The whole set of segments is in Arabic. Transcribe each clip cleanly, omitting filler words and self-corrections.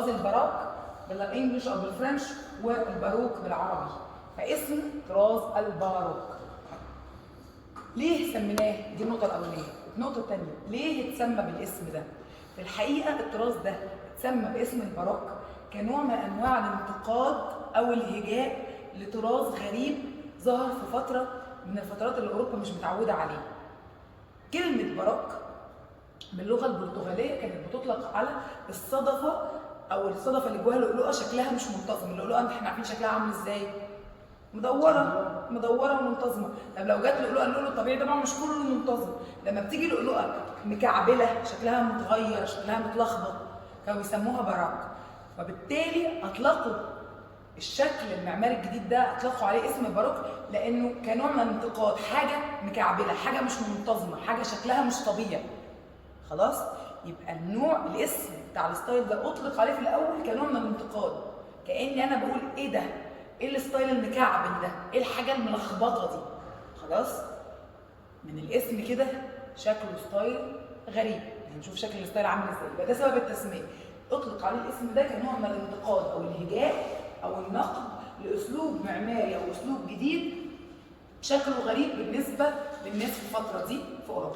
طراز الباروك بالانجلش او بالفرنش والباروك بالعربي، فاسم طراز الباروك. ليه سميناه؟ دي النقطة الأولانية. النقطة الثانية، ليه اتسمى بالاسم ده؟ في الحقيقة الطراز ده اتسمى باسم الباروك كنوع من أنواع الانتقاد أو الهجاء لطراز غريب ظهر في فترة من الفترات اللي أوروبا مش متعودة عليه. كلمة باروك باللغة البرتغالية كانت بتطلق على الصدفة أو الصدفة اللي جواها لؤلؤة شكلها مش منتظم. اللؤلؤة احنا عارفين شكلها عامل ازاي؟ مدورة ومنتظمة. طب لو جت لؤلؤة، اللؤلؤ الطبيعي طبعا مش كله منتظم. لما بتيجي لؤلؤة مكعبلة شكلها متغير شكلها متلخبط كانوا بيسموها باروك. وبالتالي أطلقوا الشكل المعماري الجديد ده اطلقوا عليه اسم باروك لانه كنوع من الانتقاد، حاجه مكعبله، حاجه مش منتظمه، حاجه شكلها مش طبيعي. خلاص؟ يبقى النوع الاسم بتاع الستايل ده اطلق عليه في الاول كنوع من الانتقاد، كاني انا بقول ايه ده؟ ايه الستايل المكعبل ده؟ ايه الحاجه الملخبطه دي؟ خلاص؟ من الاسم كده شكله ستايل غريب، هنشوف شكل الستايل عامل ازاي. يبقى ده سبب التسميه. اطلق عليه الاسم ده كنوع من الانتقاد او الهجاء او النقد لاسلوب معماري او اسلوب جديد شكله غريب بالنسبه للناس في الفتره دي في اوروبا.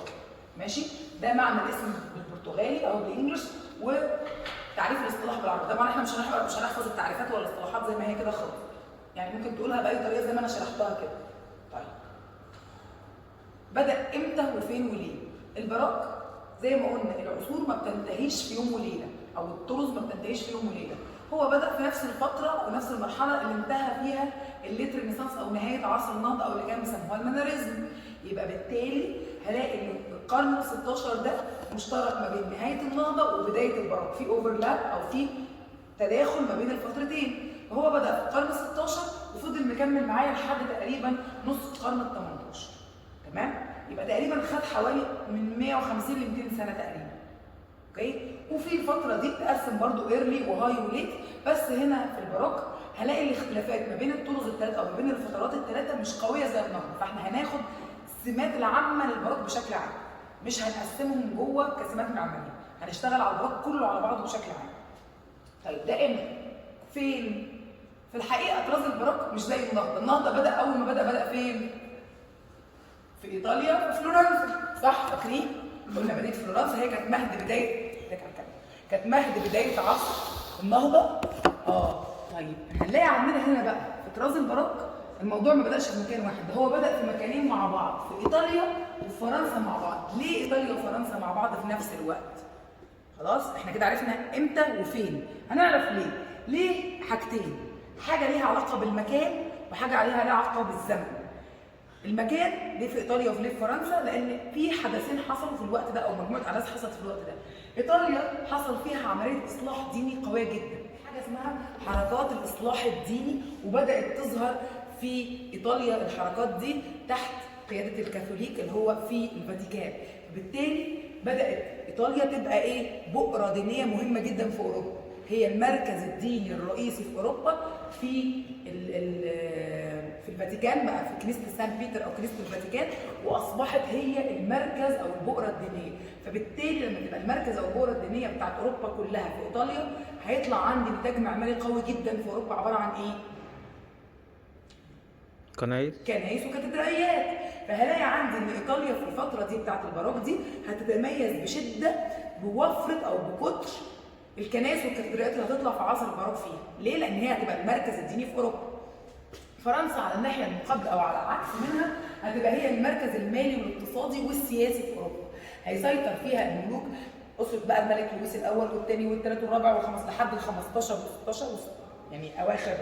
ماشي؟ ده معنى الاسم بالبرتغالي او بالانجلش وتعريف الاصطلاح بالعربي. طبعا احنا مش هنحفظ التعريفات ولا الاصطلاحات زي ما هي كده خالص، يعني ممكن تقولها باي طريقه زي ما انا شرحتها كده. طيب بدا امتى وفين وليه؟ الباروك زي ما قلنا العصور ما بتنتهيش في يوم وليله، او الطرز ما بتنتهيش في يوم وليله. هو بدأ في نفس الفترة أو نفس المرحلة اللي انتهى فيها الليت رينيسانس أو نهاية عصر النهضة أو اللي كانوا بيسموها المانيريزم. يبقى بالتالي هلاقي إن القرن ال 16 ده مشترك ما بين نهاية النهضة وبداية الباروك، في اوفرلاب أو في تداخل ما بين الفترتين. فهو بدأ في القرن ال 16 وفضل مكمل معايا لحد تقريبا نص القرن ال 18. تمام؟ يبقى تقريبا خد حوالي من 150 ل 200 سنة تقريبا. اوكي؟ وفي الفتره دي بتقسم برضو ايرلي وهاي وليت، بس هنا في الباروك هلاقي الاختلافات ما بين الطرز الثلاثه او ما بين الفترات الثلاثه مش قويه زي النهضه، فاحنا هناخد السمات العامه للباروك بشكل عام، مش هنقسمهم جوه كسمات معماريه، هنشتغل على الباروك كله على بعضه بشكل عام. طيب ده امتى؟ فين؟ في الحقيقه طراز الباروك مش زي النهضه، النهضه بدا اول ما بدا فين؟ في ايطاليا في فلورنسا، صح؟ فاكرين؟ قلنا بدايه فلورنسا هي كانت مهد بدايه عصر النهضه. طيب هنلاقي عندنا هنا بقى في طراز الباروك الموضوع ما بداش في مكان واحد، ده هو بدا في مكانين مع بعض، في ايطاليا وفرنسا مع بعض. ليه ايطاليا وفرنسا مع بعض في نفس الوقت؟ خلاص احنا كده عرفنا امتى وفين. هنعرف ليه. ليه حاجتين، حاجه ليها علاقه بالمكان وحاجه ليها علاقه بالزمن. المكان ليه في ايطاليا وليه في فرنسا؟ لان في حدثين حصلوا في الوقت ده او مجموعه احداث حصلت في الوقت ده. ايطاليا حصل فيها عمليه اصلاح ديني قويه جدا، حاجه اسمها حركات الاصلاح الديني، وبدات تظهر في ايطاليا الحركات دي تحت قياده الكاثوليك اللي هو في الفاتيكان. بالتالي بدات ايطاليا تبقى ايه؟ بؤره دينيه مهمه جدا في اوروبا، هي المركز الديني الرئيسي في اوروبا في الفاتيكان، بقى في كنيسه سان بيتر او كنيسه الفاتيكان، واصبحت هي المركز او البؤره الدينيه. فبالتالي لما تبقى المركز او البؤره الدينيه بتاعت اوروبا كلها في ايطاليا هيطلع عندي نتاج معماري قوي جدا في اوروبا عباره عن ايه؟ كنايس وكاتدرائيات. فهلاقي عندي ان ايطاليا في الفتره دي بتاعت الباروك دي هتتميز بشده بوفره او بكتر الكنائس والكاتدرائيات اللي هتطلع في عصر الباروك فيها. ليه؟ لان هي هتبقى المركز الديني في اوروبا. فرنسا على الناحيه المقابله او على العكس منها هتبقى هي المركز المالي والاقتصادي والسياسي في اوروبا. هيسيطر فيها الملوك، اسره بقى الملك لويس الاول والثاني والثالث والرابع والخامس لحد ال 15 وال 16 يعني اواخر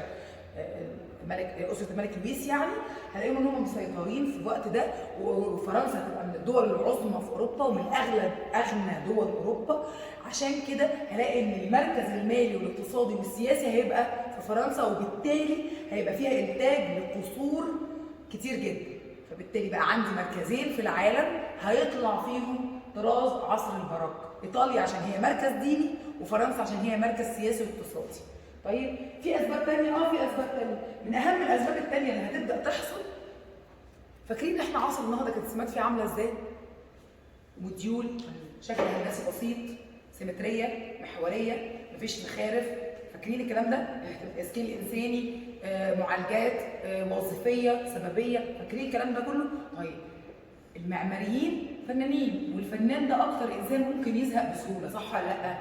اسره الملك لويس، يعني هنلاقيهم ان هم مسيطرين في الوقت ده. وفرنسا هتبقى من الدول العظمى في اوروبا ومن اغنى دول اوروبا. عشان كده هلاقي ان المركز المالي والاقتصادي والسياسي هيبقى في فرنسا، وبالتالي هيبقى فيها انتاج لقصور كتير جدا. فبالتالي بقى عندي مركزين في العالم هيطلع فيهم طراز عصر الباروك، ايطاليا عشان هي مركز ديني وفرنسا عشان هي مركز سياسي واقتصادي. طيب في اسباب ثانيه؟ في اسباب ثانيه. من اهم الاسباب الثانيه اللي هتبدا تحصل، فاكرين احنا عصر النهضه كانت السمات فيه عامله ازاي؟ موديول، شكل هندسي بسيط، سيمتريه، محوريه، مفيش زخارف، فاكرين الكلام ده؟ سكيل انساني، معالجات وظيفيه سببيه، فاكرين الكلام ده كله؟ طيب المعماريين فنانين، والفنان ده اكتر انسان ممكن يزهق بسهوله، صح ولا لا؟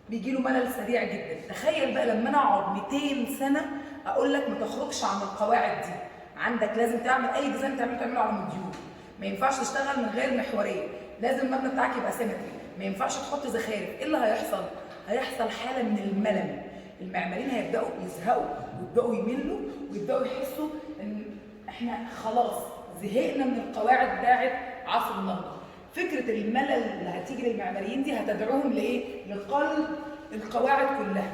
بيجي له ملل سريع جدا. تخيل بقى لما انا اقعد 200 سنه اقول لك ما تخرجش عن القواعد دي، عندك لازم تعمل اي ديزاين تعمله على موديول، ما ينفعش تشتغل من غير محوريه، لازم المبنى بتاعك يبقى سيمتري، ما ينفعش تحط زخارف. ايه اللي هيحصل؟ هيحصل حاله من الملل، المعماريين هيبداوا يزهقوا ويبداوا يملوا ويبداوا يحسوا ان احنا خلاص زهقنا من القواعد بتاعت عصر النهضه. فكره الملل اللي هتيجي للمعماريين دي هتدعوهم لايه؟ لقلب القواعد كلها.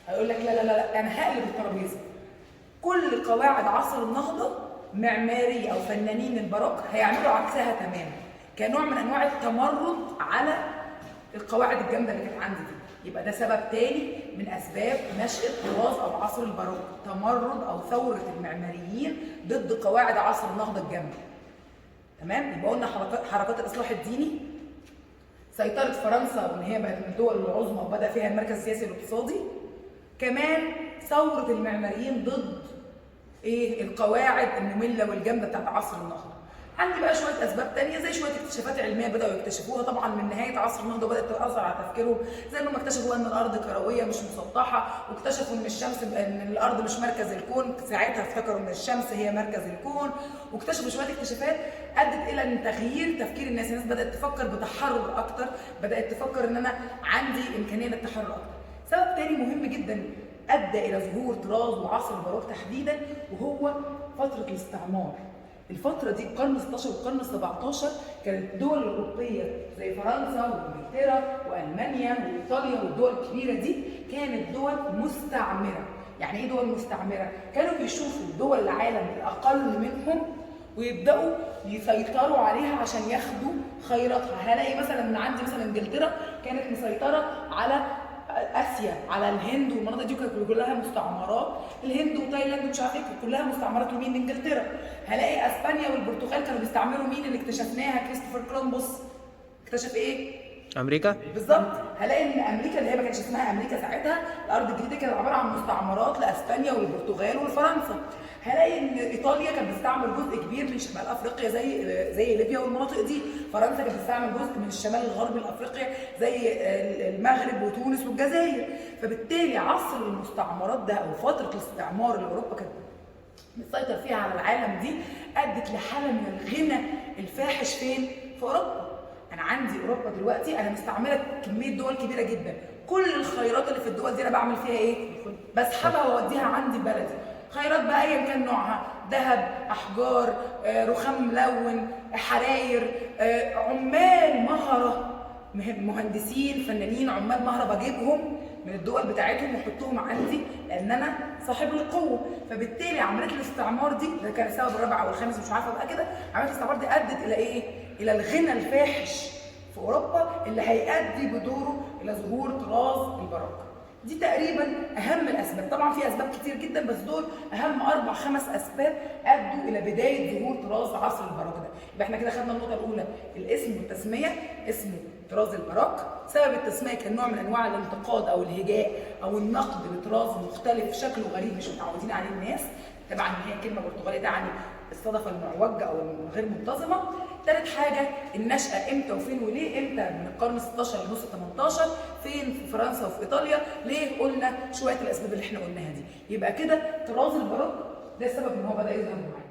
هيقول لك لا لا لا انا هقلب الترابيزه. كل قواعد عصر النهضه معماري او فنانين الباروك هيعملوا عكسها تماما، كنوع من انواع التمرد على القواعد الجامده اللي كانت عندي دي. يبقى ده سبب تاني من اسباب نشأة تراث او عصر الباروك، تمرد او ثوره المعماريين ضد قواعد عصر النهضه الجامده. تمام؟ يبقى قلنا حركات الاصلاح الديني، سيطره فرنسا وان هي بقت من الدول العظمى وبدا فيها المركز السياسي والاقتصادي. كمان ثوره المعماريين ضد ايه؟ القواعد الممله والجامده بتاعت عصر النهضه. عندي بقى شويه اسباب ثانيه زي شويه اكتشافات علميه بداوا يكتشفوها طبعا من نهايه عصر النهضه، وبدات تاثر على تفكيرهم، زي انهم اكتشفوا ان الارض كرويه مش مسطحه، واكتشفوا ان الشمس ان الارض مش مركز الكون، ساعتها افتكروا ان الشمس هي مركز الكون، واكتشفوا شويه اكتشافات ادت الى ان تغيير تفكير الناس بدات تفكر بتحرر اكتر، بدات تفكر ان انا عندي امكانيه للتحرر اكتر. سبب تاني مهم جدا ادى الى ظهور طراز وعصر الباروك تحديدا وهو فتره الاستعمار. الفترة دي القرن 16 والقرن 17 كانت الدول الأوروبية زي فرنسا وإنجلترا وألمانيا وإيطاليا والدول الكبيرة دي كانت دول مستعمرة. يعني إيه دول مستعمرة؟ كانوا بيشوفوا دول العالم الأقل منهم ويبدأوا يسيطروا عليها عشان ياخدوا خيراتها. هلاقي مثلا من عندي مثلا إنجلترا كانت مسيطرة على اسيا، على الهند والمناطق دي كانت كلها مستعمرات، الهند وتايلاند ومش عارف ايه كانت كلها مستعمرات لمين؟ لانجلترا. هلاقي اسبانيا والبرتغال كانوا بيستعمروا مين اللي اكتشفناها؟ كريستوفر كولومبوس. اكتشف ايه؟ امريكا. بالظبط. هلاقي ان امريكا اللي هي ما كانتش اسمها امريكا ساعتها، الارض الجديده كانت عباره عن مستعمرات لاسبانيا والبرتغال وفرنسا. هلاقي ان ايطاليا كانت بتستعمر جزء كبير من شمال افريقيا زي ليبيا والمناطق دي، فرنسا كانت بتستعمر جزء من الشمال الغربي لافريقيا زي المغرب وتونس والجزائر. فبالتالي عصر المستعمرات ده او فتره الاستعمار اللي اوروبا كانت بتسيطر فيها على العالم دي ادت لحاله من الغنى الفاحش فين؟ في اوروبا. انا عندي اوروبا دلوقتي انا مستعمله كميه دول كبيره جدا، كل الخيرات اللي في الدول دي انا بعمل فيها ايه؟ بسحبها واوديها عندي بلدي. خيرات بقى ايا كان نوعها، ذهب، احجار، رخام ملون، حراير، عمال مهره، مهندسين، فنانين، عمال مهره بجيبهم من الدول بتاعتهم واحطهم عندي لان انا صاحب القوه. فبالتالي عمليه الاستعمار دي ده كان السبب الرابع او الخامس مش عارفه بقى كده، عمليه الاستعمار دي ادت الى ايه؟ الى الغنى الفاحش في اوروبا اللي هيؤدي بدوره الى ظهور طراز الباروك. دي تقريبا اهم الاسباب، طبعا في اسباب كتير جدا بس دول اهم 4 5 اسباب ادوا الى بدايه ظهور طراز عصر الباروك ده. يبقى احنا كده خدنا النقطه الاولى، الاسم والتسميه، اسمه طراز الباروك. سبب التسميه كان نوع من انواع الانتقاد او الهجاء او النقد لطراز مختلف شكله غريب مش متعودين عليه الناس. طبعا هي كلمه برتغاليه تعني الصدفه المعوجه او الغير منتظمه. ثالث حاجه النشأه امتى وفين وليه؟ امتى؟ من القرن 16 لنص 18، فين؟ في فرنسا وفي ايطاليا. ليه؟ قلنا شويه الاسباب اللي احنا قلناها دي. يبقى كده طراز الباروك ده السبب ان هو بدا يظهر معانا.